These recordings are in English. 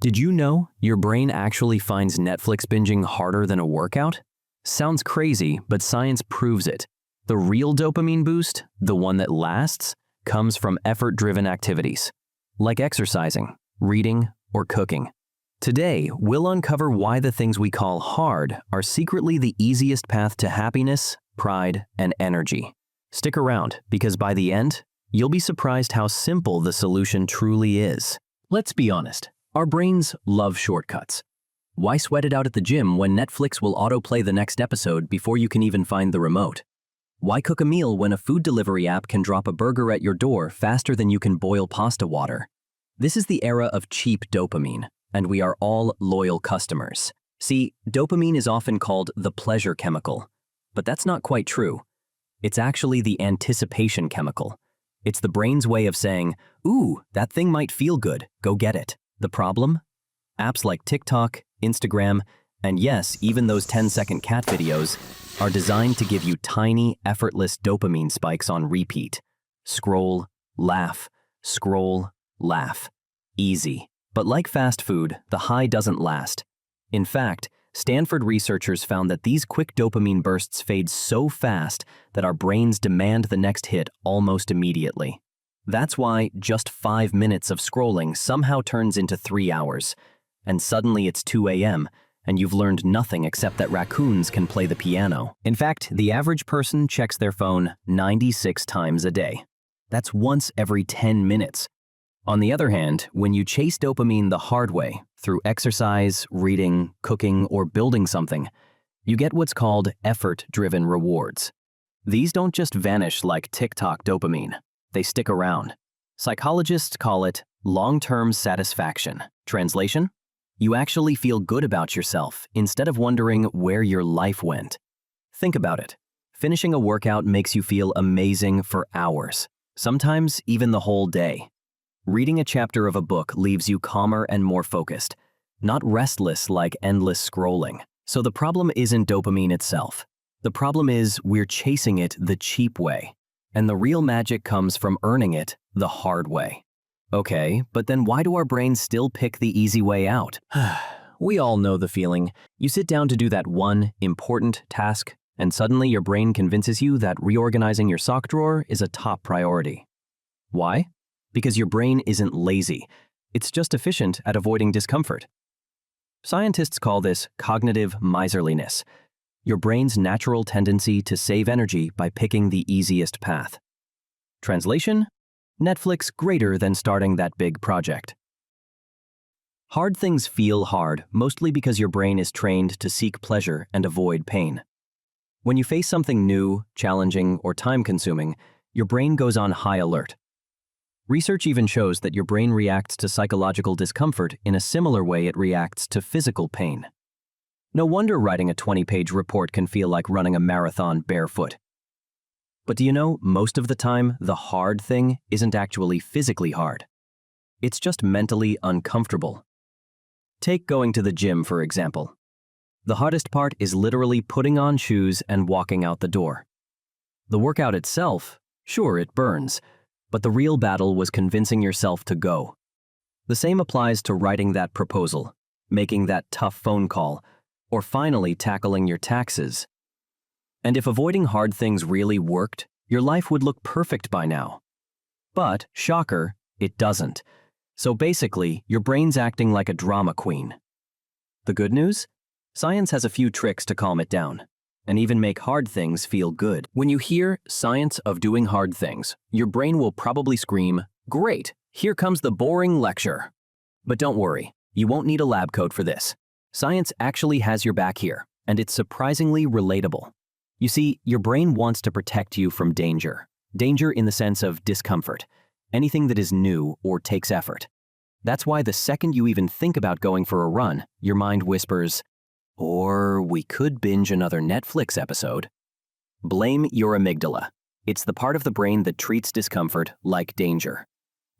Did you know your brain actually finds Netflix binging harder than a workout? Sounds crazy, but science proves it. The real dopamine boost, the one that lasts, comes from effort-driven activities, like exercising, reading, or cooking. Today, we'll uncover why the things we call hard are secretly the easiest path to happiness, pride, and energy. Stick around, because by the end, you'll be surprised how simple the solution truly is. Let's be honest. Our brains love shortcuts. Why sweat it out at the gym when Netflix will autoplay the next episode before you can even find the remote? Why cook a meal when a food delivery app can drop a burger at your door faster than you can boil pasta water? This is the era of cheap dopamine, and we are all loyal customers. See, dopamine is often called the pleasure chemical, but that's not quite true. It's actually the anticipation chemical. It's the brain's way of saying, "Ooh, that thing might feel good, go get it." The problem? Apps like TikTok, Instagram, and yes, even those 10-second cat videos are designed to give you tiny, effortless dopamine spikes on repeat. Scroll, laugh, scroll, laugh. Easy. But like fast food, the high doesn't last. In fact, Stanford researchers found that these quick dopamine bursts fade so fast that our brains demand the next hit almost immediately. That's why just 5 minutes of scrolling somehow turns into 3 hours, and suddenly it's 2 a.m., and you've learned nothing except that raccoons can play the piano. In fact, the average person checks their phone 96 times a day. That's once every 10 minutes. On the other hand, when you chase dopamine the hard way, through exercise, reading, cooking, or building something, you get what's called effort-driven rewards. These don't just vanish like TikTok dopamine. They stick around. Psychologists call it long-term satisfaction. Translation? You actually feel good about yourself instead of wondering where your life went. Think about it. Finishing a workout makes you feel amazing for hours, sometimes even the whole day. Reading a chapter of a book leaves you calmer and more focused, not restless like endless scrolling. So the problem isn't dopamine itself. The problem is we're chasing it the cheap way. And the real magic comes from earning it the hard way. Okay, but then why do our brains still pick the easy way out? We all know the feeling. You sit down to do that one important task, and suddenly your brain convinces you that reorganizing your sock drawer is a top priority. Why? Because your brain isn't lazy. It's just efficient at avoiding discomfort. Scientists call this cognitive miserliness. Your brain's natural tendency to save energy by picking the easiest path. Translation? Netflix greater than starting that big project. Hard things feel hard, mostly because your brain is trained to seek pleasure and avoid pain. When you face something new, challenging, or time-consuming, your brain goes on high alert. Research even shows that your brain reacts to psychological discomfort in a similar way it reacts to physical pain. No wonder writing a 20-page report can feel like running a marathon barefoot. But do you know, most of the time, the hard thing isn't actually physically hard. It's just mentally uncomfortable. Take going to the gym, for example. The hardest part is literally putting on shoes and walking out the door. The workout itself, sure, it burns, but the real battle was convincing yourself to go. The same applies to writing that proposal, making that tough phone call, or finally tackling your taxes. And if avoiding hard things really worked, your life would look perfect by now. But, shocker, it doesn't. So basically, your brain's acting like a drama queen. The good news? Science has a few tricks to calm it down, and even make hard things feel good. When you hear science of doing hard things, your brain will probably scream, "Great, here comes the boring lecture." But don't worry, you won't need a lab coat for this. Science actually has your back here, and it's surprisingly relatable. You see, your brain wants to protect you from danger. Danger in the sense of discomfort, anything that is new or takes effort. That's why the second you even think about going for a run, your mind whispers, "Or we could binge another Netflix episode." Blame your amygdala. It's the part of the brain that treats discomfort like danger.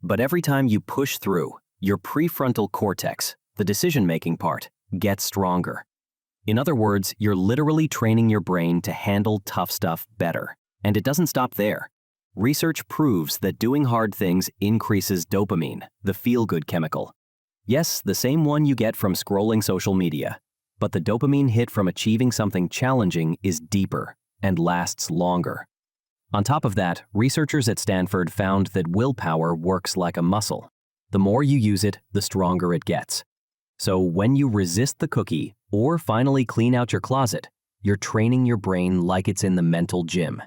But every time you push through, your prefrontal cortex, the decision-making part, gets stronger. In other words, you're literally training your brain to handle tough stuff better. And it doesn't stop there. Research proves that doing hard things increases dopamine, the feel-good chemical. Yes, the same one you get from scrolling social media. But the dopamine hit from achieving something challenging is deeper and lasts longer. On top of that, researchers at Stanford found that willpower works like a muscle. The more you use it, the stronger it gets. So when you resist the cookie or finally clean out your closet, you're training your brain like it's in the mental gym.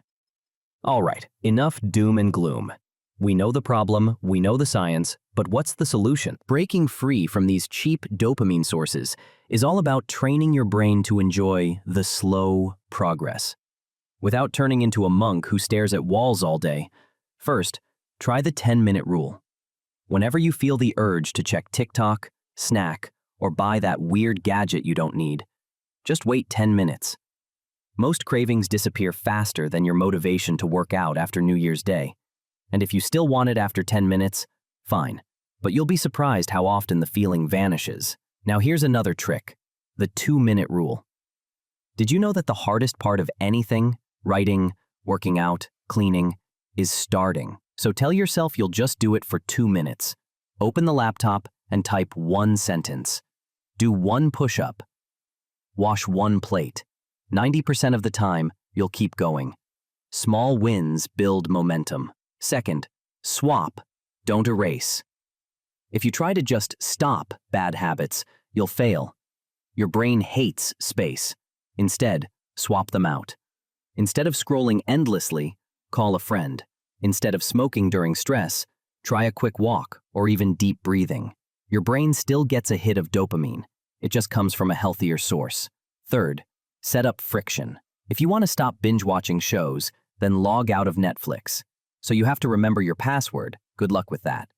All right, enough doom and gloom. We know the problem, we know the science, but what's the solution? Breaking free from these cheap dopamine sources is all about training your brain to enjoy the slow progress. Without turning into a monk who stares at walls all day, first, try the 10-minute rule. Whenever you feel the urge to check TikTok, snack, or buy that weird gadget you don't need, just wait 10 minutes. Most cravings disappear faster than your motivation to work out after New Year's Day. And if you still want it after 10 minutes, fine. But you'll be surprised how often the feeling vanishes. Now here's another trick, the 2-minute rule. Did you know that the hardest part of anything, writing, working out, cleaning, is starting? So tell yourself you'll just do it for 2 minutes. Open the laptop and type one sentence. Do one push-up. Wash one plate. 90% of the time, you'll keep going. Small wins build momentum. Second, swap, don't erase. If you try to just stop bad habits, you'll fail. Your brain hates space. Instead, swap them out. Instead of scrolling endlessly, call a friend. Instead of smoking during stress, try a quick walk or even deep breathing. Your brain still gets a hit of dopamine. It just comes from a healthier source. Third, set up friction. If you want to stop binge-watching shows, then log out of Netflix. So you have to remember your password. Good luck with that.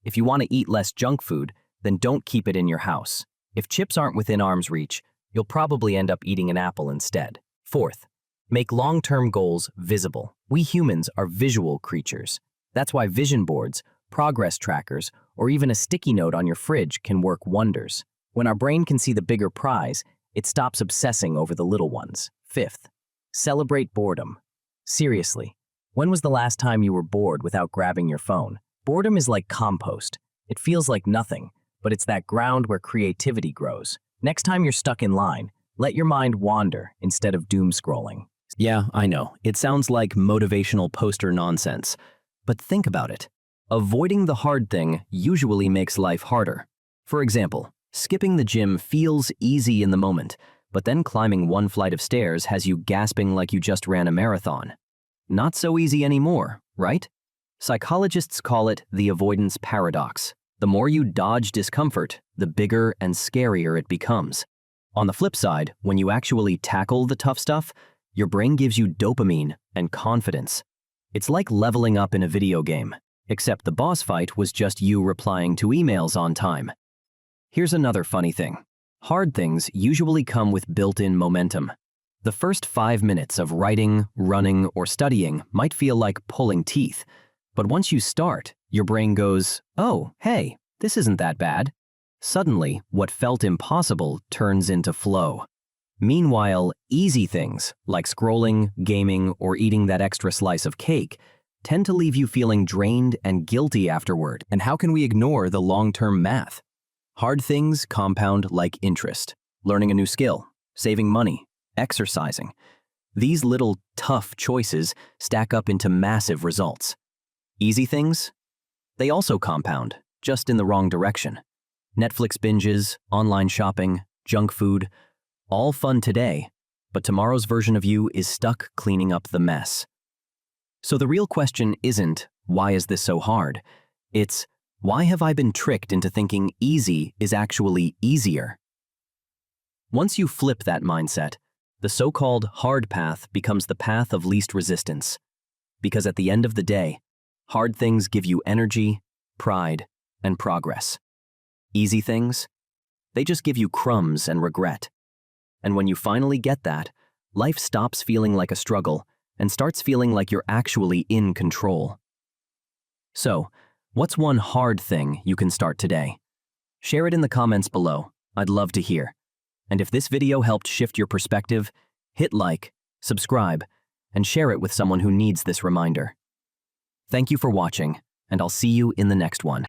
If you want to eat less junk food, then don't keep it in your house. If chips aren't within arm's reach, you'll probably end up eating an apple instead. Fourth, make long-term goals visible. We humans are visual creatures. That's why vision boards, progress trackers, or even a sticky note on your fridge can work wonders. When our brain can see the bigger prize, it stops obsessing over the little ones. Fifth, celebrate boredom. Seriously, when was the last time you were bored without grabbing your phone? Boredom is like compost. It feels like nothing, but it's that ground where creativity grows. Next time you're stuck in line, let your mind wander instead of doom scrolling. Yeah, I know. It sounds like motivational poster nonsense. But think about it. Avoiding the hard thing usually makes life harder. For example, skipping the gym feels easy in the moment, but then climbing one flight of stairs has you gasping like you just ran a marathon. Not so easy anymore, right? Psychologists call it the avoidance paradox. The more you dodge discomfort, the bigger and scarier it becomes. On the flip side, when you actually tackle the tough stuff, your brain gives you dopamine and confidence. It's like leveling up in a video game, except the boss fight was just you replying to emails on time. Here's another funny thing. Hard things usually come with built-in momentum. The first 5 minutes of writing, running, or studying might feel like pulling teeth, but once you start, your brain goes, "Oh, hey, this isn't that bad." Suddenly, what felt impossible turns into flow. Meanwhile, easy things, like scrolling, gaming, or eating that extra slice of cake, tend to leave you feeling drained and guilty afterward. And how can we ignore the long-term math? Hard things compound like interest. Learning a new skill, saving money, exercising. These little, tough choices stack up into massive results. Easy things? They also compound, just in the wrong direction. Netflix binges, online shopping, junk food, all fun today, but tomorrow's version of you is stuck cleaning up the mess. So the real question isn't, why is this so hard? It's, why have I been tricked into thinking easy is actually easier? Once you flip that mindset, the so-called hard path becomes the path of least resistance. Because at the end of the day, hard things give you energy, pride, and progress. Easy things? They just give you crumbs and regret. And when you finally get that, life stops feeling like a struggle and starts feeling like you're actually in control. So, what's one hard thing you can start today? Share it in the comments below. I'd love to hear. And if this video helped shift your perspective, hit like, subscribe, and share it with someone who needs this reminder. Thank you for watching, and I'll see you in the next one.